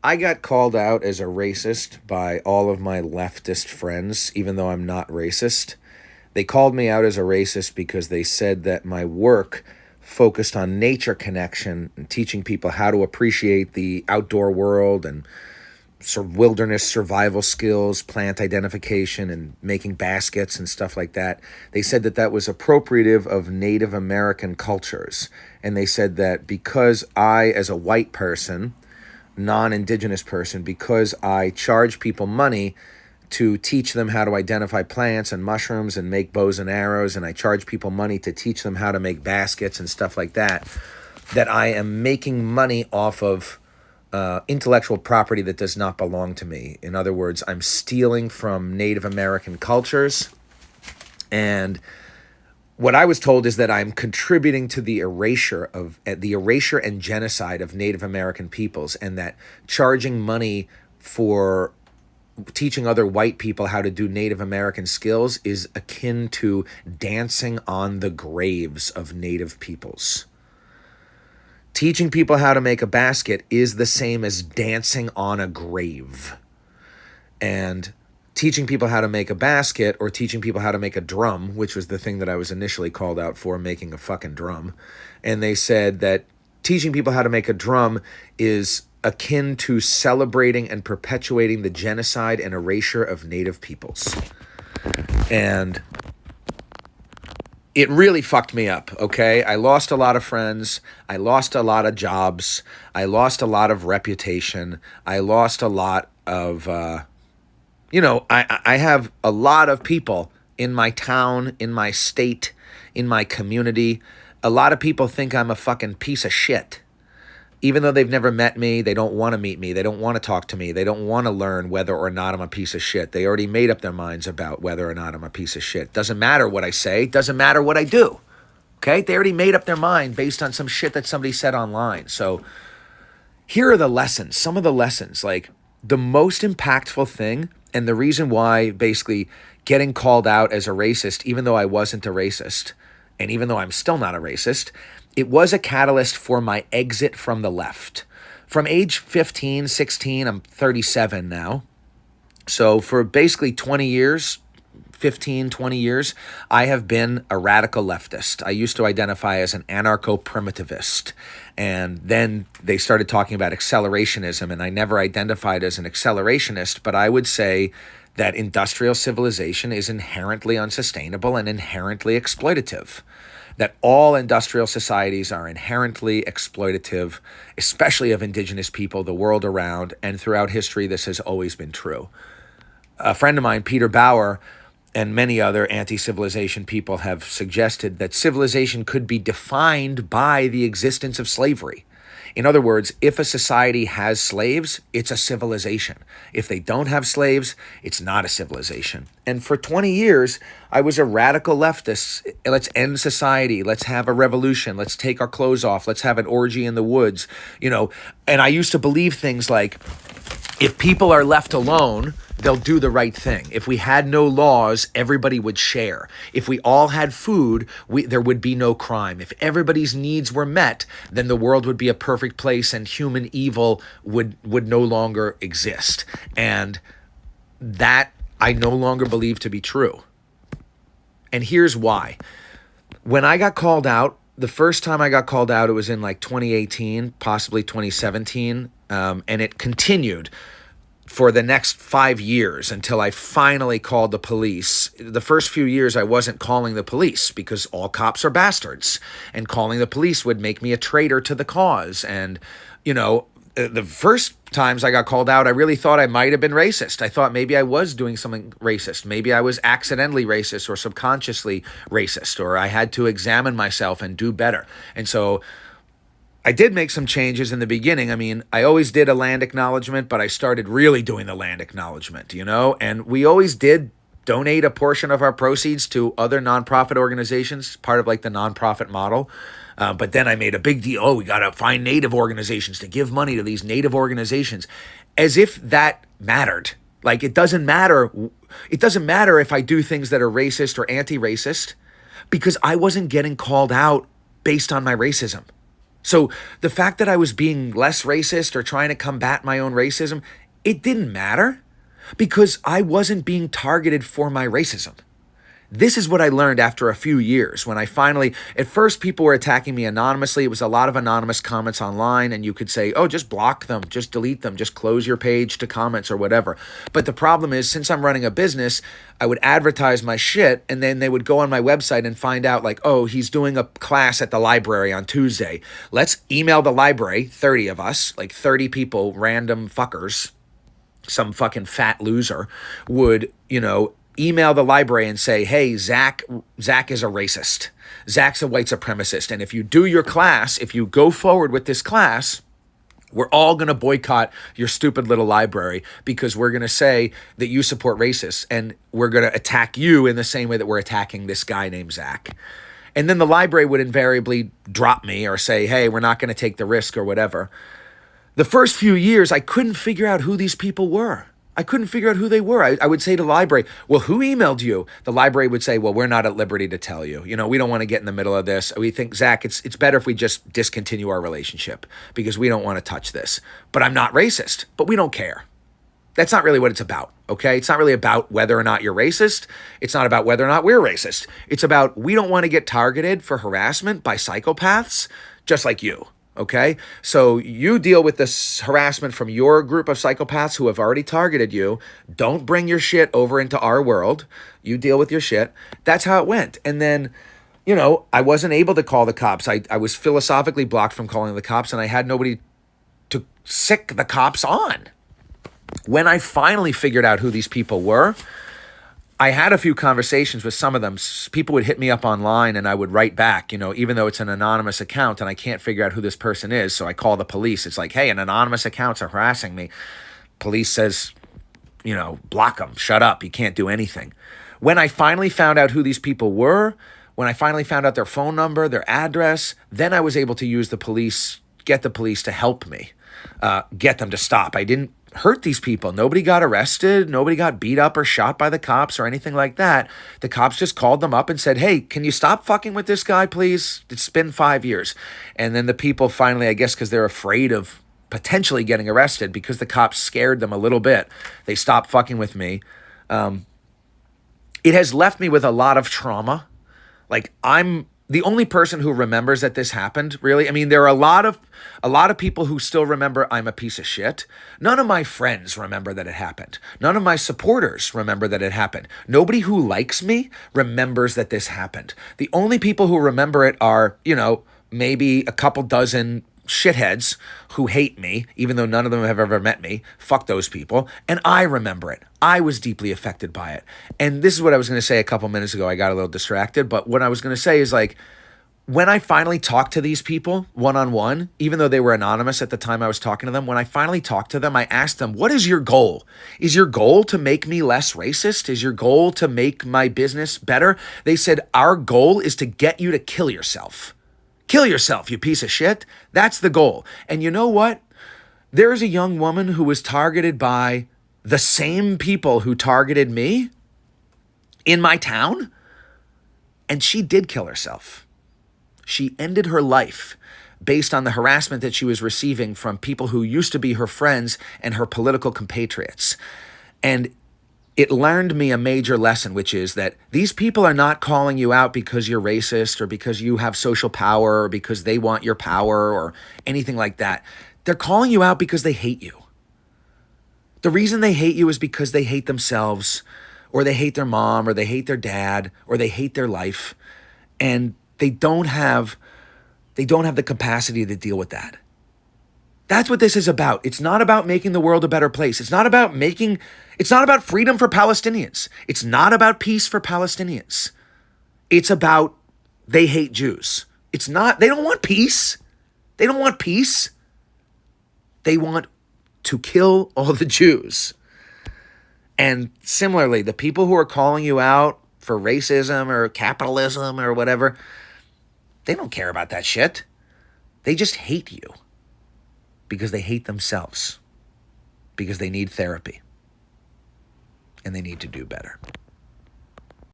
I got called out as a racist by all of my leftist friends, even though I'm not racist. They called me out as a racist because they said that my work focused on nature connection and teaching people how to appreciate the outdoor world and wilderness survival skills, plant identification, and making baskets and stuff like that. They said that that was appropriative of Native American cultures. And they said that because I, as a white person, non-indigenous person, because I charge people money to teach them how to identify plants and mushrooms and make bows and arrows, and I charge people money to teach them how to make baskets and stuff like that, that I am making money off of intellectual property that does not belong to me. In other words, I'm stealing from Native American cultures. And what I was told is that I'm contributing to the erasure and genocide of Native American peoples, and that charging money for teaching other white people how to do Native American skills is akin to dancing on the graves of Native peoples. Teaching people how to make a basket is the same as dancing on a grave. And teaching people how to make a basket, or teaching people how to make a drum, which was the thing that I was initially called out for, making a fucking drum. And they said that teaching people how to make a drum is akin to celebrating and perpetuating the genocide and erasure of Native peoples. And it really fucked me up, okay? I lost a lot of friends. I lost a lot of jobs. I lost a lot of reputation. I lost a lot of, I have a lot of people in my town, in my state, in my community. A lot of people think I'm a fucking piece of shit. Even though they've never met me, they don't want to meet me, they don't want to talk to me, they don't want to learn whether or not I'm a piece of shit. They already made up their minds about whether or not I'm a piece of shit. Doesn't matter what I say, doesn't matter what I do, okay? They already made up their mind based on some shit that somebody said online. So here are the lessons, some of the lessons. Like, the most impactful thing, and the reason why basically getting called out as a racist, even though I wasn't a racist, and even though I'm still not a racist, it was a catalyst for my exit from the left. From age 15, 16, I'm 37 now. So for basically 20 years, 15, 20 years, I have been a radical leftist. I used to identify as an anarcho-primitivist. And then they started talking about accelerationism, and I never identified as an accelerationist, but I would say that industrial civilization is inherently unsustainable and inherently exploitative. That all industrial societies are inherently exploitative, especially of indigenous people the world around, and throughout history this has always been true. A friend of mine, Peter Bauer, and many other anti-civilization people have suggested that civilization could be defined by the existence of slavery. In other words, if a society has slaves, it's a civilization. If they don't have slaves, it's not a civilization. And for 20 years, I was a radical leftist. Let's end society. Let's have a revolution. Let's take our clothes off. Let's have an orgy in the woods. And I used to believe things like, if people are left alone, they'll do the right thing. If we had no laws, everybody would share. If we all had food, there would be no crime. If everybody's needs were met, then the world would be a perfect place and human evil would no longer exist. And that I no longer believe to be true. And here's why. When I got called out, the first time I got called out, it was in like 2018, possibly 2017, and it continued for the next 5 years until I finally called the police. The first few years, I wasn't calling the police because all cops are bastards, and calling the police would make me a traitor to the cause. And, the first times I got called out, I really thought I might have been racist. I thought maybe I was doing something racist. Maybe I was accidentally racist or subconsciously racist, or I had to examine myself and do better. And so I did make some changes in the beginning. I mean, I always did a land acknowledgement, but I started really doing the land acknowledgement, and we always did donate a portion of our proceeds to other nonprofit organizations, part of like the nonprofit model. But then I made a big deal. Oh, we got to find Native organizations to give money to these Native organizations, as if that mattered. Like, it doesn't matter. It doesn't matter if I do things that are racist or anti-racist, because I wasn't getting called out based on my racism. So the fact that I was being less racist or trying to combat my own racism, it didn't matter because I wasn't being targeted for my racism. This is what I learned after a few years when I finally, at first people were attacking me anonymously. It was a lot of anonymous comments online and you could say, oh, just block them, just delete them, just close your page to comments or whatever. But the problem is, since I'm running a business, I would advertise my shit and then they would go on my website and find out like, oh, he's doing a class at the library on Tuesday. Let's email the library, 30 of us, like 30 people, random fuckers, some fucking fat loser would, email the library and say, hey, Zach is a racist. Zach's a white supremacist. And if you do your class, if you go forward with this class, we're all going to boycott your stupid little library because we're going to say that you support racists and we're going to attack you in the same way that we're attacking this guy named Zach. And then the library would invariably drop me or say, hey, we're not going to take the risk or whatever. The first few years, I couldn't figure out who these people were. I couldn't figure out who they were. I would say to the library, well, who emailed you? The library would say, well, we're not at liberty to tell you. We don't want to get in the middle of this. We think, Zach, it's better if we just discontinue our relationship because we don't want to touch this. But I'm not racist, but we don't care. That's not really what it's about, okay? It's not really about whether or not you're racist. It's not about whether or not we're racist. It's about we don't want to get targeted for harassment by psychopaths just like you. Okay, so you deal with this harassment from your group of psychopaths who have already targeted you. Don't bring your shit over into our world. You deal with your shit. That's how it went. And then, I wasn't able to call the cops. I was philosophically blocked from calling the cops, and I had nobody to sick the cops on. When I finally figured out who these people were, I had a few conversations with some of them. People would hit me up online and I would write back, even though it's an anonymous account and I can't figure out who this person is. So I call the police. It's like, hey, an anonymous account's harassing me. Police says, block them, shut up. You can't do anything. When I finally found out who these people were, when I finally found out their phone number, their address, then I was able to use the police, get the police to help me, get them to stop. I didn't hurt these people. Nobody got arrested. Nobody got beat up or shot by the cops or anything like that. The cops just called them up and said, hey, can you stop fucking with this guy, please? It's been 5 years. And then the people finally, I guess because they're afraid of potentially getting arrested because the cops scared them a little bit, they stopped fucking with me. It has left me with a lot of trauma. Like, I'm the only person who remembers that this happened, really. I mean, there are a lot of people who still remember I'm a piece of shit. None of my friends remember that it happened. None of my supporters remember that it happened. Nobody who likes me remembers that this happened. The only people who remember it are, maybe a couple dozen shitheads who hate me, even though none of them have ever met me. Fuck those people. And I remember it. I was deeply affected by it. And this is what I was going to say a couple minutes ago. I got a little distracted. But what I was going to say is like, when I finally talked to these people one-on-one, even though they were anonymous at the time I was talking to them, when I finally talked to them, I asked them, what is your goal? Is your goal to make me less racist? Is your goal to make my business better? They said, our goal is to get you to kill yourself. Kill yourself, you piece of shit. That's the goal. And you know what? There's a young woman who was targeted by the same people who targeted me in my town, and she did kill herself. She ended her life based on the harassment that she was receiving from people who used to be her friends and her political compatriots. And it learned me a major lesson, which is that these people are not calling you out because you're racist or because you have social power or because they want your power or anything like that. They're calling you out because they hate you. The reason they hate you is because they hate themselves or they hate their mom or they hate their dad or they hate their life. And they don't have the capacity to deal with that. That's what this is about. It's not about making the world a better place. It's not about freedom for Palestinians. It's not about peace for Palestinians. It's about they hate Jews. They don't want peace. They don't want peace. They want to kill all the Jews. And similarly, the people who are calling you out for racism or capitalism or whatever, they don't care about that shit. They just hate you. Because they hate themselves. Because they need therapy. And they need to do better.